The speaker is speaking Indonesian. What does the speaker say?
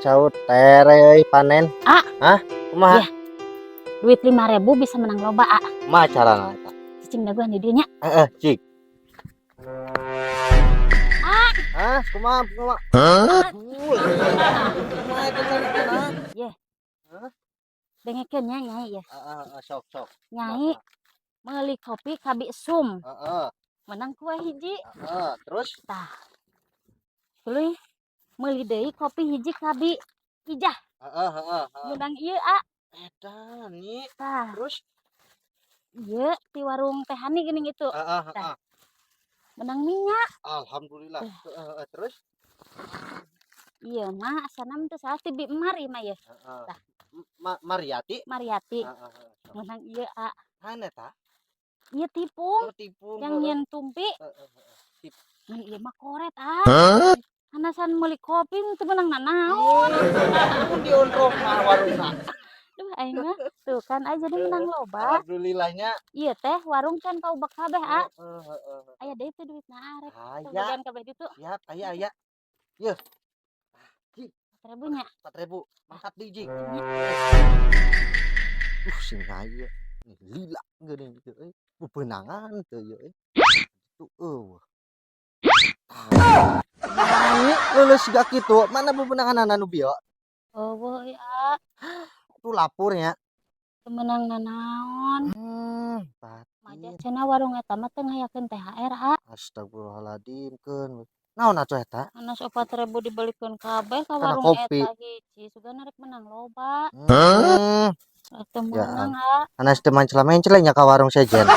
caut tere panen. Hah? Kumaha? Iya. Duit 5.000 bisa menang loba, Kumaha carana eta? Cicing daguan di dieu nya. Cik. Hah? Kumaha? Hah? Kumaha eta carana? Ye. Hah? Dengekeun nya Nyai ya. Sok. Nyai meuli kopi kabi sum. Heeh. Menang kue hiji. Terus? Tah. Tuluy meuli deui kopi hiji kabi ijah. Heeh. Menang ieu, Edan nih. Tah. Terus? Ieu ti warung Teh Hani geuning itu. Heeh. Menang minyak. Alhamdulillah. Terus? Iya mah asana teh salah ti Bi Mari mah ya. Tah. Mariati? Mariati. Menang ieu, Hana ta? Ieu tipung. Tipung. Yang nyen tumpi. Ngan ieu mah koret, Hah? Hanasan meuli kopi teu menang nanaon. Diondrok mah warungna. Duh aing mah tuh kan aja jadi menang loba. Alhamdulillahnya. Ieu teh warung can kaubek kabeh, Heeh. Aya deui teh duitna arek. Aya. Bagian kabeh ditu. Siap, aya. Yeuh. 4.000 nya. 4.000 mangkat deui Jing. Sing aya lila geuning kieu euy. Bebenangan teu ieu euy. Tuh lulus siga kitu, mana bebenangan anu bieu? Eueuh ya, Tuh lapurnya. teu meunang nanaon. Maja Batin. cenah warung eta mah teu ngayakeun THR, Astagfirullahaladzim keun. Naon atuh eta? Anas 4.000 dibelikeun kabeh ka Kana warung kopi. eta hiji, sugana rek menang loba. Hah? Teu Ya, meunang, Anas teu mencela-mencela nya ka warung sejen.